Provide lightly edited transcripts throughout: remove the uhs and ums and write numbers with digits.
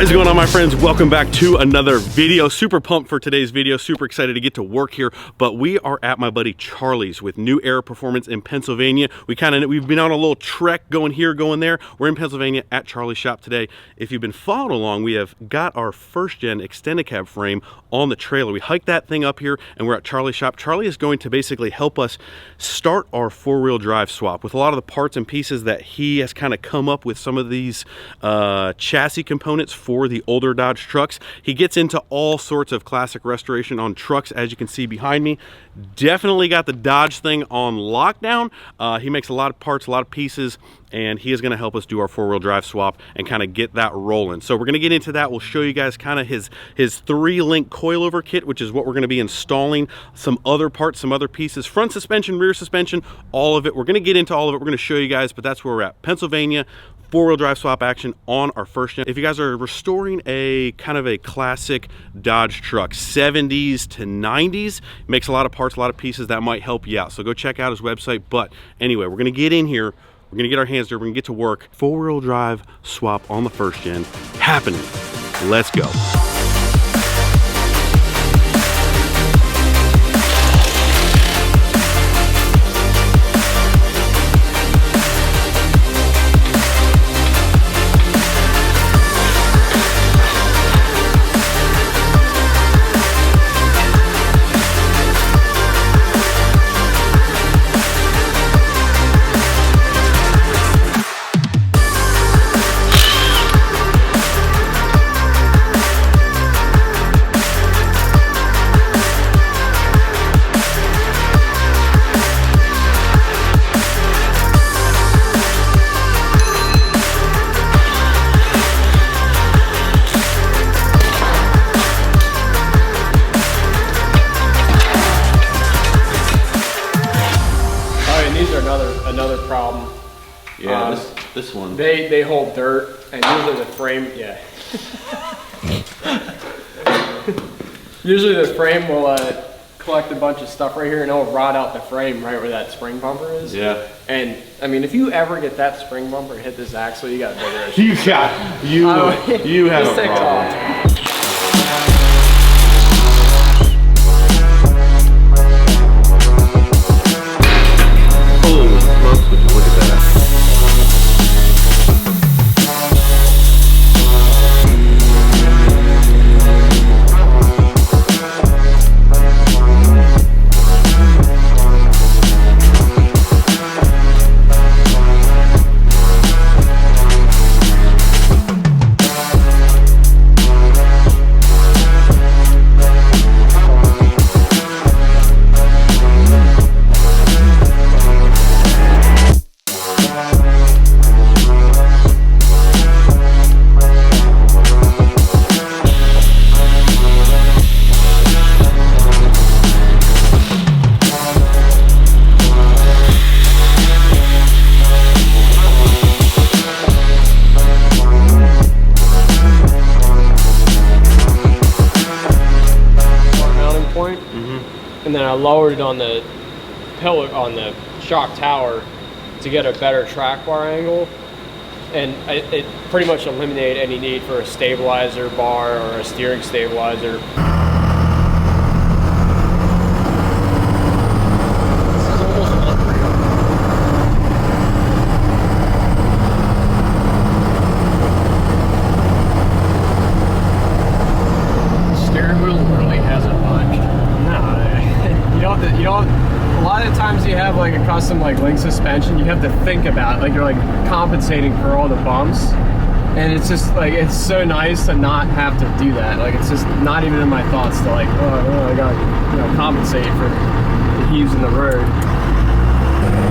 What is going on, my friends? Welcome back to another video. Super pumped for today's video. Super excited to get to work here. But we are at my buddy Charlie's with New Era Performance in Pennsylvania. We've been on a little trek going here, going there. We're in Pennsylvania at Charlie's shop today. If you've been following along, we have got our first gen extended cab frame on the trailer. We hiked that thing up here and we're at Charlie's shop. Charlie is going to basically help us start our four-wheel drive swap with a lot of the parts and pieces that he has kind of come up with, some of these chassis components for the older Dodge trucks. He gets into all sorts of classic restoration on trucks, as you can see behind me. Definitely got the Dodge thing on lockdown. He makes a lot of parts, a lot of pieces, and he is going to help us do our four-wheel drive swap and kind of get that rolling. So we're going to get into that. We'll show you guys kind of his 3-link coilover kit, which is what we're going to be installing, some other parts, some other pieces, front suspension, rear suspension, all of it. We're going to get into all of it. We're going to show you guys, but that's where we're at. Pennsylvania, four-wheel drive swap action on our first gen. If you guys are restoring a kind of a classic Dodge truck, 70s to 90s, makes a lot of parts, a lot of pieces, that might help you out. So go check out his website. But anyway, we're gonna get in here, we're gonna get our hands dirty, we're gonna get to work. Four-wheel drive swap on the first gen happening. Let's go. Another problem. Yeah, this one. They hold dirt, and usually the frame, usually the frame will collect a bunch of stuff right here, and it'll rot out the frame right where that spring bumper is. Yeah. And I mean, if you ever get that spring bumper hit this axle, you got a bigger issue. You have a problem. And then I lowered it on the pillar, on the shock tower, to get a better track bar angle, and it pretty much eliminated any need for a stabilizer bar or a steering stabilizer. A lot of times you have like a custom like link suspension, you have to think about it, like you're like compensating for all the bumps, and it's just like, it's so nice to not have to do that. Like, it's just not even in my thoughts to like, oh I gotta compensate for the heaves in the road.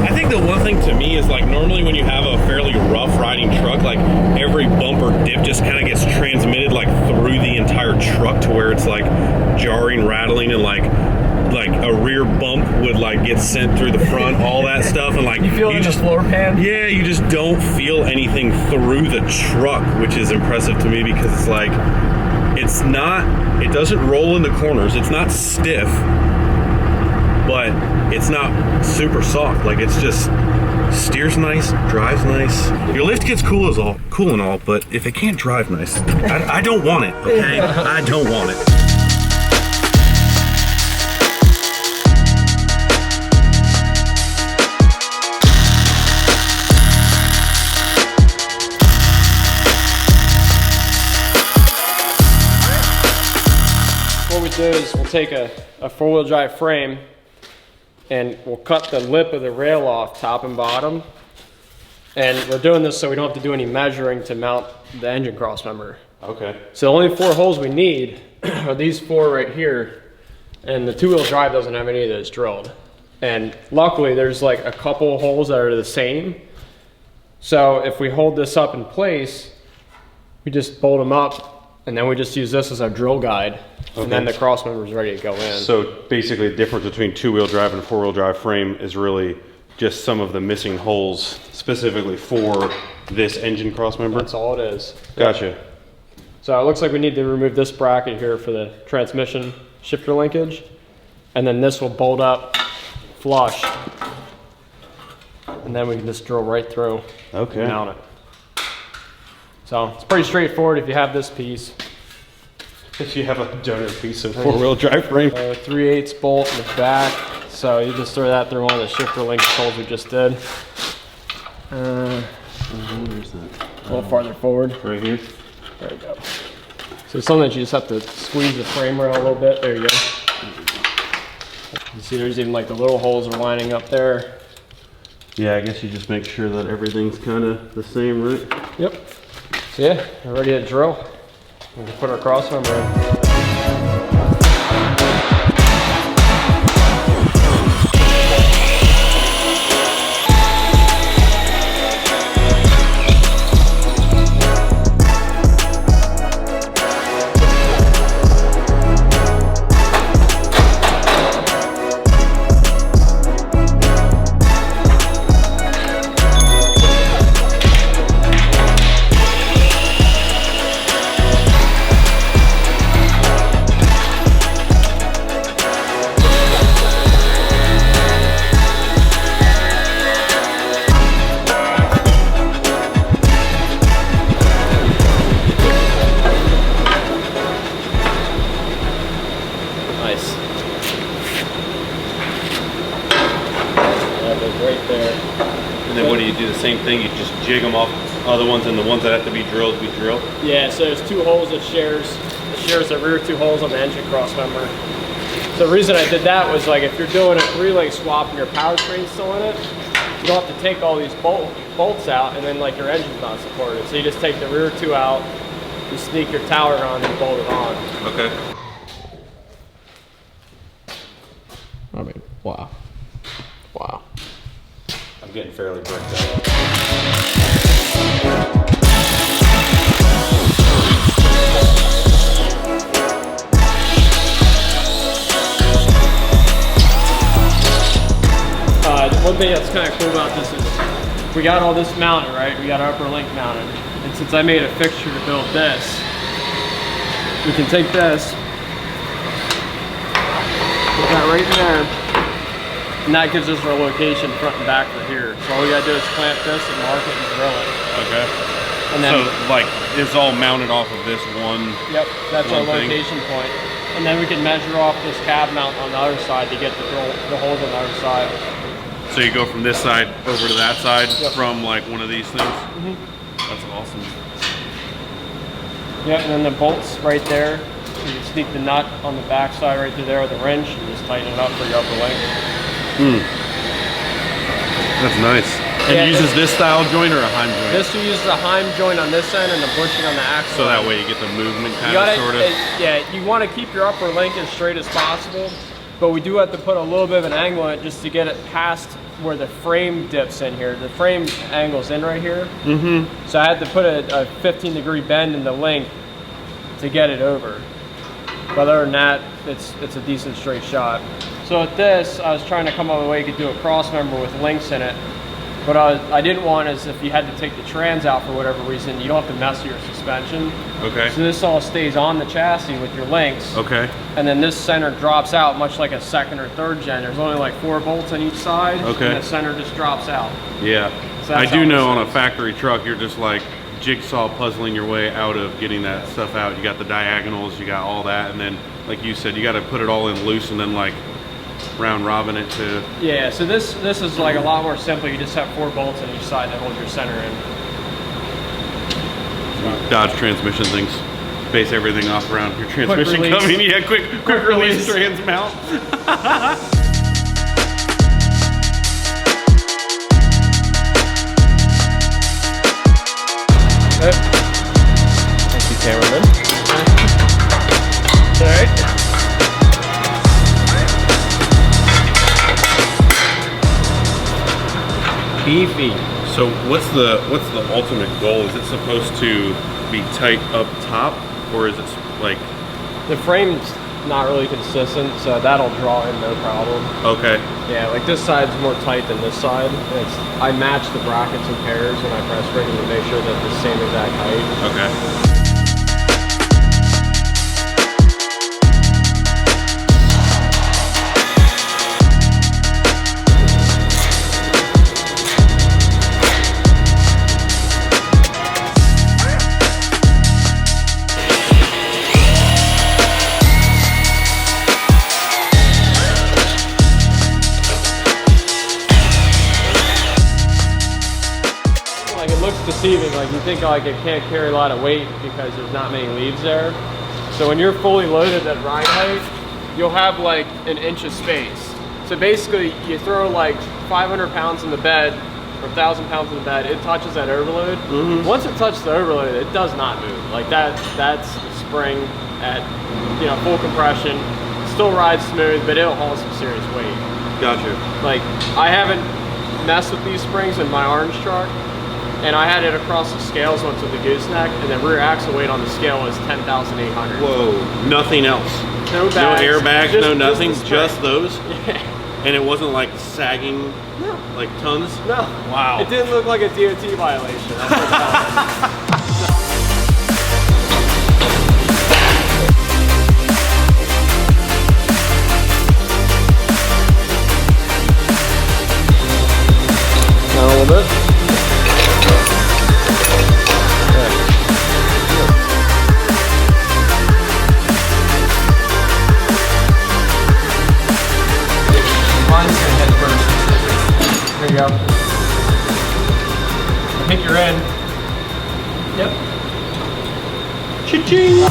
I think the one thing to me is, like, normally when you have a fairly rough riding truck, like every bump or dip just kind of gets transmitted like through the entire truck to where it's like jarring, rattling, and like a rear bump would like get sent through the front, all that stuff, and like you feel in the floor pan. Yeah, you just don't feel anything through the truck, which is impressive to me because it's like, it doesn't roll in the corners, it's not stiff, but it's not super soft. Like, it's just Steers nice, drives nice. Your lift gets cool and all, but if it can't drive nice, I don't want it, okay? I don't want it. What we do is we'll take a four-wheel drive frame and we'll cut the lip of the rail off top and bottom. And we're doing this so we don't have to do any measuring to mount the engine crossmember. Okay. So the only 4 holes we need are these 4 right here. And the two-wheel drive doesn't have any of those drilled. And luckily there's like a couple holes that are the same. So if we hold this up in place, we just bolt them up and then we just use this as our drill guide. Okay. And then the crossmember is ready to go in. So basically the difference between two-wheel drive and a four-wheel drive frame is really just some of the missing holes specifically for this engine crossmember? That's all it is. Gotcha. So it looks like we need to remove this bracket here for the transmission shifter linkage. And then this will bolt up flush. And then we can just drill right through and mount it. So it's pretty straightforward if you have this piece. If you have a donor piece of four-wheel drive frame. 3/8 bolt in the back. So you just throw that through one of the shifter linkage holes we just did. Where's that? A little farther forward. Right here? There we go. So something that you just have to squeeze the frame rail a little bit. There you go. You see there's even like the little holes are lining up there. Yeah, I guess you just make sure that everything's kind of the same, right? Yep. So yeah, we're ready to drill. We can put our crossmember in. Right there. And then what do you do? The same thing? You just jig them off other ones, and the ones that have to be drilled, we drill? Yeah, so there's 2 holes that shares the rear 2 holes on the engine crossmember. So the reason I did that was like if you're doing a 3-leg swap and your powertrain's still in it, you don't have to take all these bolts out and then like your engine's not supported. So you just take the rear 2 out, you sneak your tower on and bolt it on. Okay. I mean, wow. Wow. I'm getting fairly bricked up. One thing that's kind of cool about this is we got all this mounted, right? We got our upper link mounted. And since I made a fixture to build this, we can take this, put that right in there, and that gives us our location front and back for here. So all we gotta do is clamp this and mark it and drill it. Okay. And then, so like it's all mounted off of this one. Yep, that's our location point. And then we can measure off this cab mount on the other side to get the holes on the other side. So you go from this side over to that side from like one of these things? Mm-hmm. That's awesome. Yep, and then the bolts right there. You can sneak the nut on the back side right through there with a wrench and just tighten it up for your upper link. That's nice. And it uses this style joint or a Heim joint? This uses a Heim joint on this end and a bushing on the axle. So that way you get the movement kind of sort of? Yeah, you want to keep your upper link as straight as possible, but we do have to put a little bit of an angle in it just to get it past where the frame dips in here. The frame angles in right here. Mm-hmm. So I had to put a 15-degree bend in the link to get it over. But other than that, it's a decent straight shot. So at this, I was trying to come up with a way you could do a cross member with links in it. What I didn't want is if you had to take the trans out for whatever reason, you don't have to mess with your suspension. Okay. So this all stays on the chassis with your links. Okay. And then this center drops out much like a second or third gen. There's only like 4 bolts on each side. Okay. And the center just drops out. Yeah. So I do know on a factory truck, you're just like jigsaw puzzling your way out of getting that stuff out. You got the diagonals, you got all that, and then like you said, you got to put it all in loose and then like round robin it to. Yeah, so this is like a lot more simple. You just have 4 bolts on each side that hold your center in. Dodge transmission things base everything off around your transmission release. coming. Yeah, quick release trans mount. Thank you, cameraman. All right. Beefy. So what's the ultimate goal? Is it supposed to be tight up top, or is it like? The frame's not really consistent, so that'll draw in no problem. Okay. Yeah, like this side's more tight than this side. I match the brackets in pairs when I press spring to make sure that the same exact height. Okay. Deceiving, like you think like it can't carry a lot of weight because there's not many leaves there. So when you're fully loaded at ride height, you'll have like an inch of space. So basically you throw like 500 pounds in the bed or 1,000 pounds in the bed, it touches that overload. Mm-hmm. Once it touches the overload, it does not move. Like that's the spring at full compression. Still rides smooth, but it'll haul some serious weight. Gotcha. Like I haven't messed with these springs in my orange truck. And I had it across the scales once with the gooseneck, and the rear axle weight on the scale was 10,800. Whoa, nothing else. No bags. No airbags, no nothing, just those? Yeah. And it wasn't like sagging, like tons? No. Wow. It didn't look like a DOT violation. That's what Now a little bit. There you go. I think you're in. Yep. Cha-ching!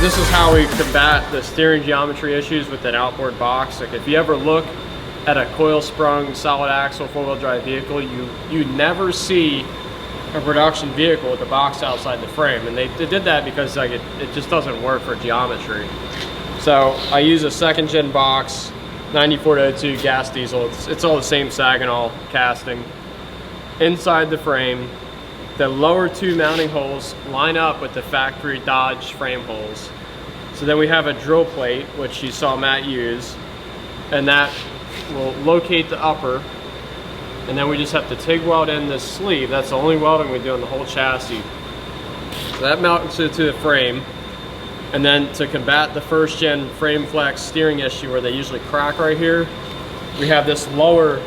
This is how we combat the steering geometry issues with an outboard box. Like if you ever look at a coil sprung solid axle 4-wheel drive vehicle, you never see a production vehicle with the box outside the frame, and they did that because like it just doesn't work for geometry. So I use a 2nd gen box, 9402 gas diesel. It's all the same Saginaw casting. Inside the frame, the lower 2 mounting holes line up with the factory Dodge frame holes. So then we have a drill plate, which you saw Matt use, and that will locate the upper. And then we just have to TIG weld in this sleeve. That's the only welding we do on the whole chassis. So that mounts it to the frame. And then to combat the first gen frame flex steering issue where they usually crack right here, we have this lower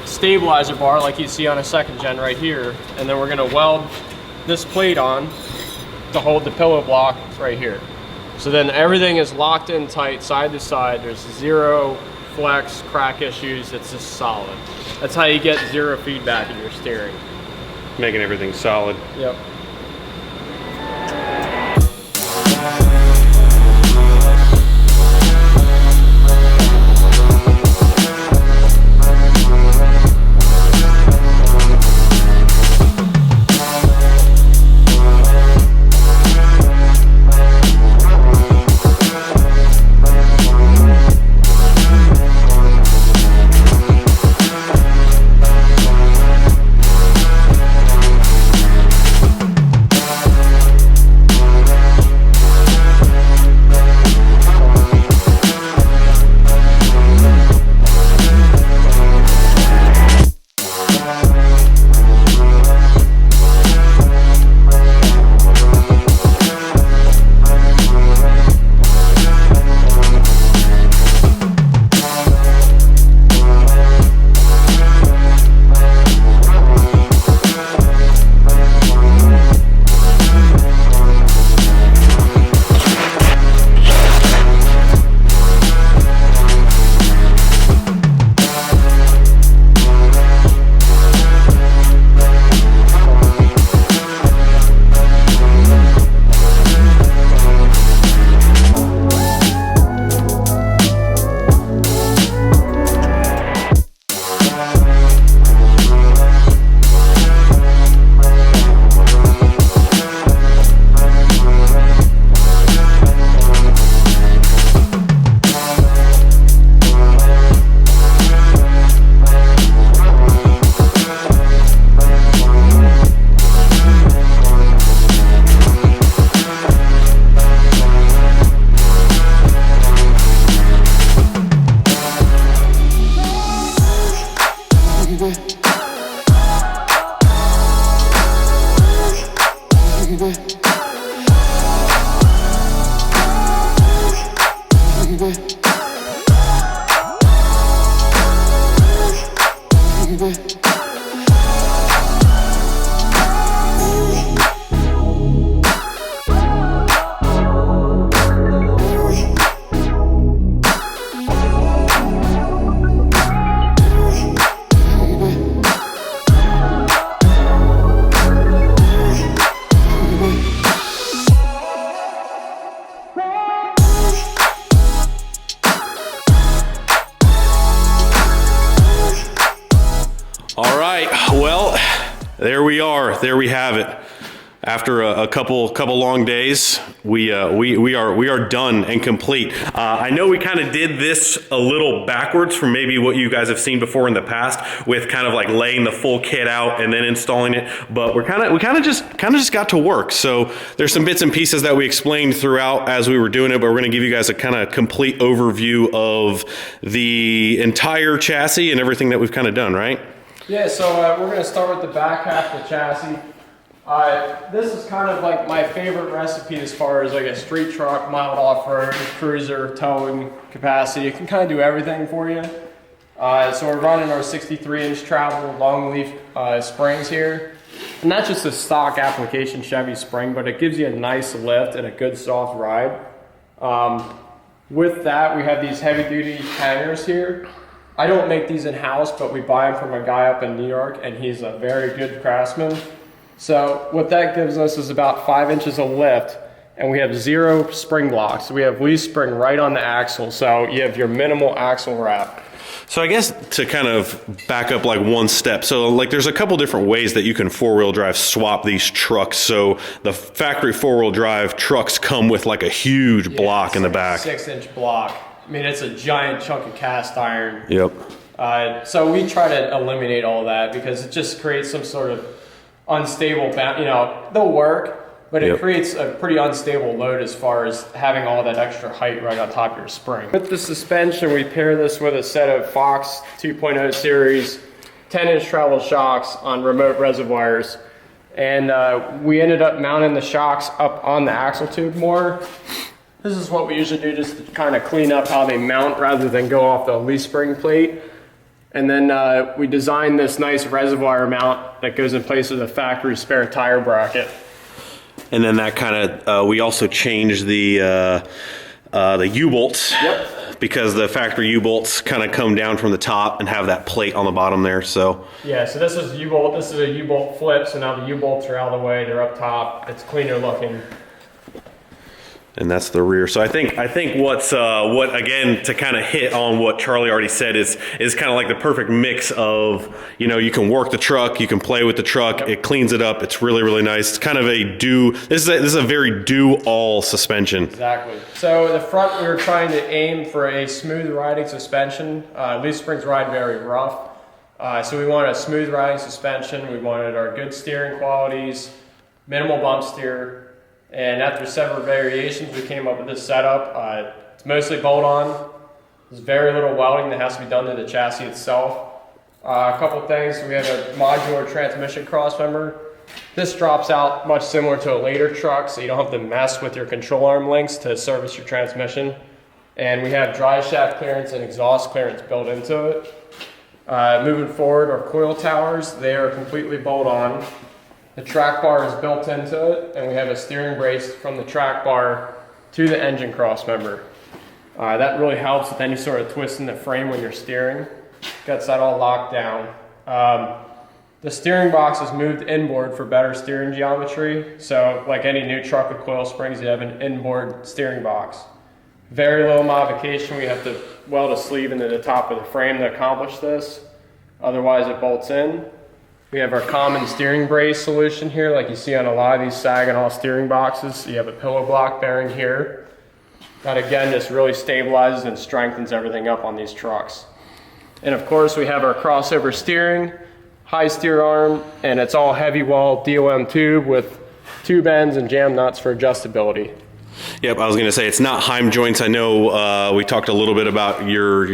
stabilizer bar like you see on a second gen right here. And then we're gonna weld this plate on to hold the pillow block right here. So then everything is locked in tight side to side. There's zero flex, crack issues. It's just solid. That's how you get zero feedback in your steering. Making everything solid. Yep. All right, well, there we are. There we have it. After a couple long days, we are done and complete. I know we kind of did this a little backwards from maybe what you guys have seen before in the past, with kind of like laying the full kit out and then installing it. But we kind of just got to work. So there's some bits and pieces that we explained throughout as we were doing it, but we're going to give you guys a kind of complete overview of the entire chassis and everything that we've kind of done, right? Yeah, so we're going to start with the back half of the chassis. This is kind of like my favorite recipe as far as like a street truck, mild off-road, cruiser, towing capacity. It can kind of do everything for you. So we're running our 63-inch travel long leaf springs here. And that's just a stock application Chevy spring, but it gives you a nice lift and a good soft ride. With that, we have these heavy-duty hangers here. I don't make these in-house, but we buy them from a guy up in New York, and he's a very good craftsman. So what that gives us is about 5 inches of lift, and we have 0 spring blocks. We have leaf spring right on the axle, so you have your minimal axle wrap. So I guess to kind of back up like one step, so like there's a couple different ways that you can four-wheel drive swap these trucks. So the factory four-wheel drive trucks come with like a huge block in the back. 6-inch block. I mean, it's a giant chunk of cast iron. Yep. So we try to eliminate all that because it just creates some sort of unstable, you know, they'll work, but it creates a pretty unstable load as far as having all that extra height right on top of your spring. With the suspension, we pair this with a set of Fox 2.0 series 10-inch travel shocks on remote reservoirs. And we ended up mounting the shocks up on the axle tube more. This is what we usually do just to kind of clean up how they mount rather than go off the leaf spring plate. And then we designed this nice reservoir mount that goes in place of the factory spare tire bracket. And then that kind of, we also changed the U-bolts. Yep. Because the factory U-bolts kind of come down from the top and have that plate on the bottom there, so. Yeah, so this is U-bolt, this is a U-bolt flip, so now the U-bolts are out of the way, they're up top, it's cleaner looking. And that's the rear. So I think what again, to kind of hit on what Charlie already said is kind of like the perfect mix of, you know, you can work the truck, you can play with the truck, it cleans it up, it's really, really nice. It's kind of this is a very do-all suspension. Exactly. So the front, we were trying to aim for a smooth riding suspension. Leaf springs ride very rough. So we wanted a smooth riding suspension, we wanted our good steering qualities, minimal bump steer. And after several variations, we came up with this setup. It's mostly bolt-on. There's very little welding that has to be done to the chassis itself. A couple things, we have a modular transmission crossmember. This drops out much similar to a later truck, so you don't have to mess with your control arm links to service your transmission. And we have drive shaft clearance and exhaust clearance built into it. Moving forward, our coil towers, they are completely bolt-on. The track bar is built into it, and we have a steering brace from the track bar to the engine crossmember. That really helps with any sort of twist in the frame when you're steering. Gets that all locked down. The steering box is moved inboard for better steering geometry. So like any new truck with coil springs, you have an inboard steering box. Very little modification. We have to weld a sleeve into the top of the frame to accomplish this. Otherwise it bolts in. We have our common steering brace solution here, like you see on a lot of these Saginaw steering boxes. You have a pillow block bearing here. That again just really stabilizes and strengthens everything up on these trucks. And of course we have our crossover steering, high steer arm, and it's all heavy wall DOM tube with tube ends and jam nuts for adjustability. Yep, I was going to say it's not Heim joints. I know we talked a little bit about your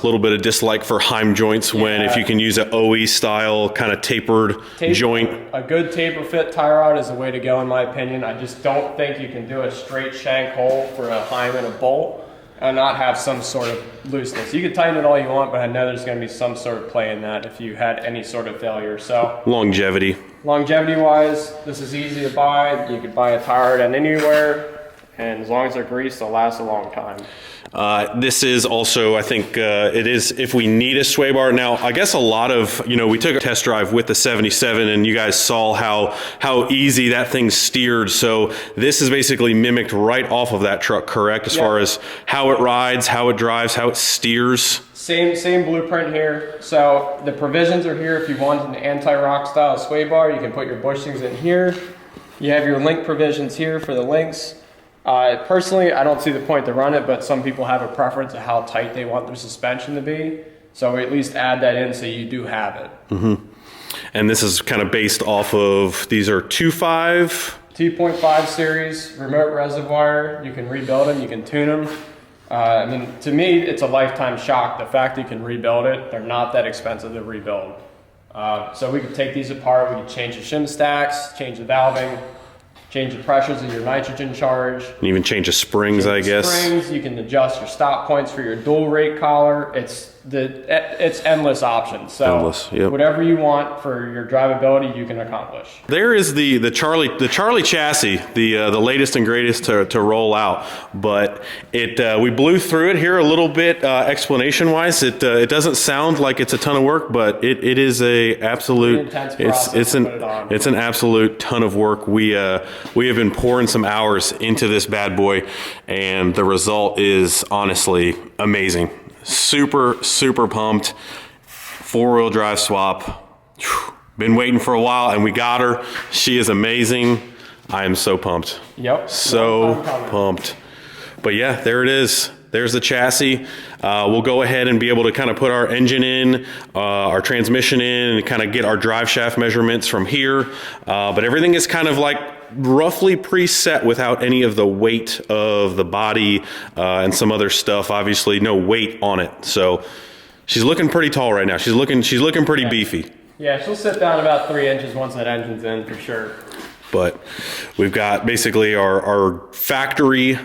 little bit of dislike for Heim joints when if you can use an OE style kind of tapered joint. A good taper fit tie rod is the way to go in my opinion. I just don't think you can do a straight shank hole for a Heim and a bolt and not have some sort of looseness. You can tighten it all you want, but I know there's going to be some sort of play in that if you had any sort of failure. So longevity wise, this is easy to buy. You could buy a tie rod at anywhere, and as long as they're greased, they'll last a long time. This is also, I think, it is if we need a sway bar. Now, I guess a lot of, you know, we took a test drive with the 77 and you guys saw how easy that thing steered. So this is basically mimicked right off of that truck, correct? As far as how it rides, how it drives, how it steers. Same blueprint here. So the provisions are here. If you want an anti-rock style sway bar, you can put your bushings in here. You have your link provisions here for the links. Personally, I don't see the point to run it, but some people have a preference of how tight they want their suspension to be. So we at least add that in so you do have it. Mm-hmm. And this is kind of based off of, these are 2.5 series, remote reservoir. You can rebuild them, you can tune them. I mean, to me, it's a lifetime shock. The fact that you can rebuild it, they're not that expensive to rebuild. So we could take these apart, we could change the shim stacks, change the valving, change the pressures of your nitrogen charge. And even change the springs, I guess. Springs, you can adjust your stop points for your dual rate collar. It's endless options. So endless, yep. Whatever you want for your drivability, you can accomplish. There is the Charlie chassis, the latest and greatest to roll out. But we blew through it here a little bit explanation wise. It doesn't sound like it's a ton of work, but it is a absolute it's an absolute ton of work. We have been pouring some hours into this bad boy, and the result is honestly amazing. Super pumped. 4-wheel drive swap. Been waiting for a while, and we got her. She is amazing. I am so pumped. Yep. So pumped. But yeah, there it is. There's the chassis. We'll go ahead and be able to kind of put our engine in, our transmission in, and kind of get our drive shaft measurements from here. But everything is kind of like roughly preset without any of the weight of the body and some other stuff. Obviously, no weight on it. So she's looking pretty tall right now. She's looking pretty beefy. Yeah, she'll sit down about 3 inches once that engine's in for sure. But we've got basically our factory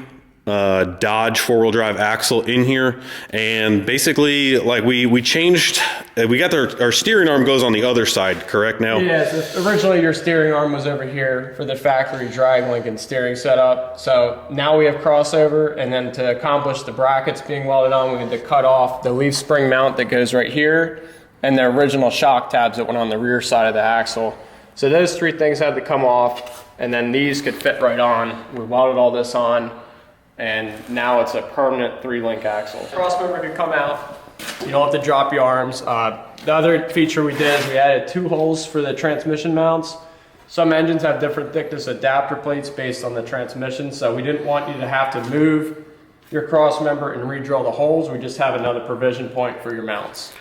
Dodge 4-wheel drive axle in here, and basically like we changed, we got our steering arm goes on the other side, correct now? Yeah, so originally your steering arm was over here for the factory drag link and steering setup. So now we have crossover, and then to accomplish the brackets being welded on, we had to cut off the leaf spring mount that goes right here and the original shock tabs that went on the rear side of the axle. So those 3 things had to come off, and then these could fit right on. We welded all this on, and now it's a permanent 3-link axle. Crossmember can come out. You don't have to drop your arms. The other feature we did is we added 2 holes for the transmission mounts. Some engines have different thickness adapter plates based on the transmission, so we didn't want you to have to move your crossmember and re-drill the holes. We just have another provision point for your mounts.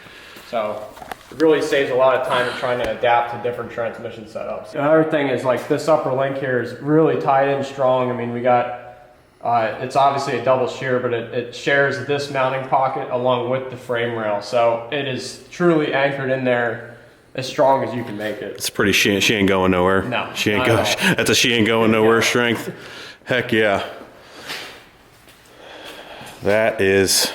So it really saves a lot of time in trying to adapt to different transmission setups. The other thing is like this upper link here is really tight and strong. I mean, we got, it's obviously a double shear, but it shares this mounting pocket along with the frame rail. So it is truly anchored in there as strong as you can make it. It's pretty, she ain't going nowhere. No, she ain't going, that's a she ain't going nowhere strength. Heck yeah. That is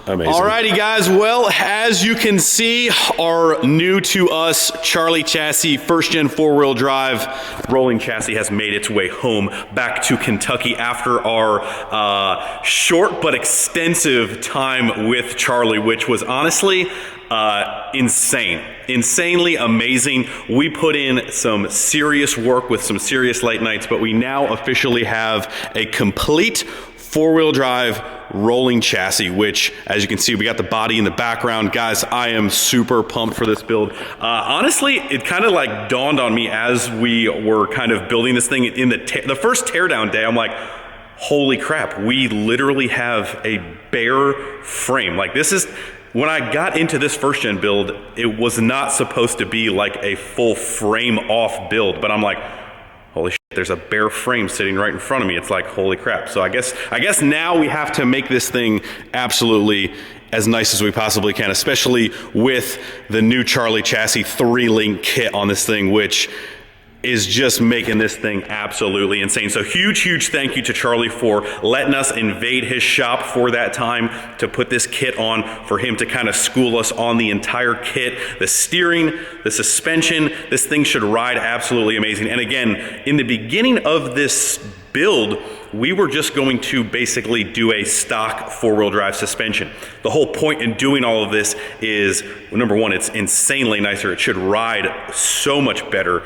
amazing. Alrighty guys, well, as you can see, our new to us Charlie chassis, 1st gen 4-wheel drive rolling chassis has made its way home back to Kentucky after our short but extensive time with Charlie, which was honestly insanely amazing. We put in some serious work with some serious late nights, but we now officially have a complete 4-wheel drive rolling chassis, which as you can see, we got the body in the background. Guys, I am super pumped for this build. Honestly, it kind of like dawned on me as we were kind of building this thing in the first teardown day. I'm like, holy crap, we literally have a bare frame. Like this is, when I got into this 1st gen build, it was not supposed to be like a full frame off build, but I'm like, holy shit, there's a bare frame sitting right in front of me. It's like, holy crap. So I guess now we have to make this thing absolutely as nice as we possibly can, especially with the new Charlie chassis 3-link kit on this thing, which is just making this thing absolutely insane. So huge thank you to Charlie for letting us invade his shop for that time to put this kit on, for him to kind of school us on the entire kit, the steering, the suspension. This thing should ride absolutely amazing. And again, in the beginning of this build, we were just going to basically do a stock 4-wheel drive suspension. The whole point in doing all of this is, number one, it's insanely nicer. It should ride so much better.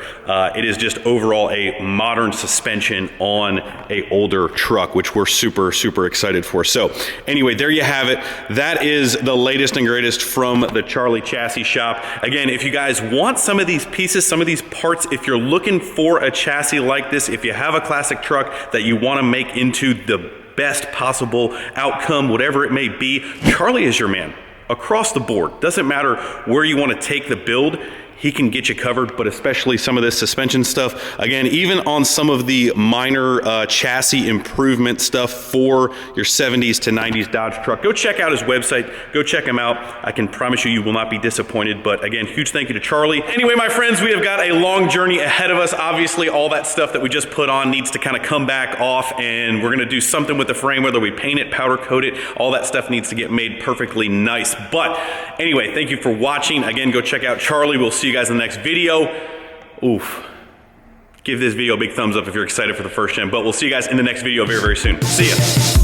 It is just overall a modern suspension on a older truck, which we're super excited for. So anyway, there you have it. That is the latest and greatest from the Charlie chassis shop. Again, if you guys want some of these pieces, some of these parts, if you're looking for a chassis like this, if you have a classic truck that you want to make into the best possible outcome, whatever it may be, Charlie is your man across the board. Doesn't matter where you want to take the build, he can get you covered, but especially some of this suspension stuff. Again, even on some of the minor chassis improvement stuff for your 70s to 90s Dodge truck, go check out his website, go check him out. I can promise you, you will not be disappointed. But again, huge thank you to Charlie. Anyway, my friends, we have got a long journey ahead of us. Obviously, all that stuff that we just put on needs to kind of come back off, and we're gonna do something with the frame, whether we paint it, powder coat it, all that stuff needs to get made perfectly nice. But anyway, thank you for watching. Again, go check out Charlie. We'll see you guys in the next video. Oof. Give this video a big thumbs up if you're excited for the 1st gen, but we'll see you guys in the next video very soon. See ya.